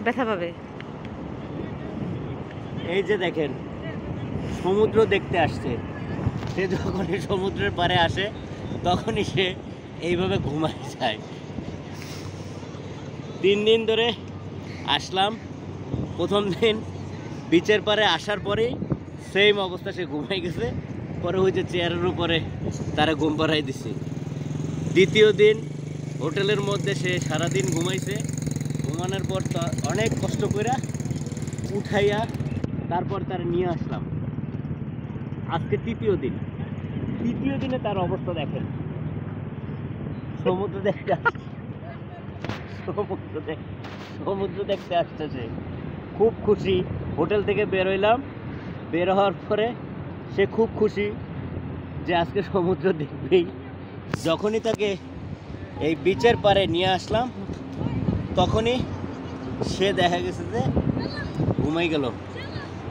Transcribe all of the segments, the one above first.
ব্যথা পাবে। এই যে দেখেন সমুদ্র দেখতে আসছে, সে যখনই সমুদ্রের পাড়ে আসে তখনই সে এইভাবে ঘুমায় যায়। 3 দিন ধরে আসলাম, প্রথম দিন বিচের পাড়ে আসার পরেই সেম অবস্থা, সে ঘুমাই গেছে। পরে ওই যে চেয়ারের উপরে তারা ঘুম পাড়াই দিছে। দ্বিতীয় দিন হোটেলের মধ্যে সে সারাদিন ঘুমাইছে। ঘুমানোর পর অনেক কষ্ট করে উঠাইয়া তারপর তার নিয়ে আসলাম। আজকে তৃতীয় দিনে তার অবস্থা দেখেন। সমুদ্র দেখতে সমুদ্র দেখতে আসতেছে, খুব খুশি। হোটেল থেকে বেরোইলাম, বের হওয়ার পরে সে খুব খুশি যে আজকে সমুদ্র দেখবেই। যখনই তাকে এই বিচের পাড়ে নিয়ে আসলাম তখনই সে দেখা গেছে যে ঘুমাই গেল।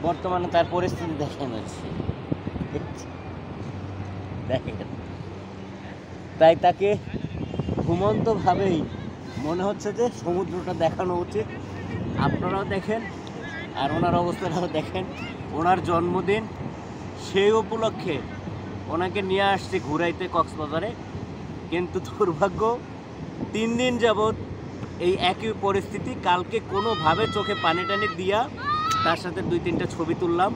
বর্তমানে তার পরিস্থিতি দেখেন দেখেন, তাই তাকে ঘুমন্তভাবেই মনে হচ্ছে যে সমুদ্রটা দেখানো উচিত। আপনারাও দেখেন আর ওনার অবস্থাটাও দেখেন। ওনার জন্মদিন, সেই উপলক্ষে ওনাকে নিয়ে আসছে ঘুরাইতে কক্সবাজারে, কিন্তু দুর্ভাগ্য 3 দিন যাবৎ এই একই পরিস্থিতি। কালকে কোনোভাবে চোখে পানি টানি দিয়া তার সাথে 2-3টা ছবি তুললাম,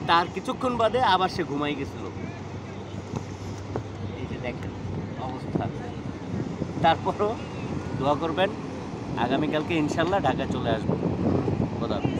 তার কিছুক্ষণ বাদে আবার সে ঘুমাই গেছিল। এই যে দেখেন অবস্থা। তারপরও দোয়া করবেন, আগামীকালকে ইনশাল্লাহ ঢাকা চলে আসবো। খোদা হাফেজ।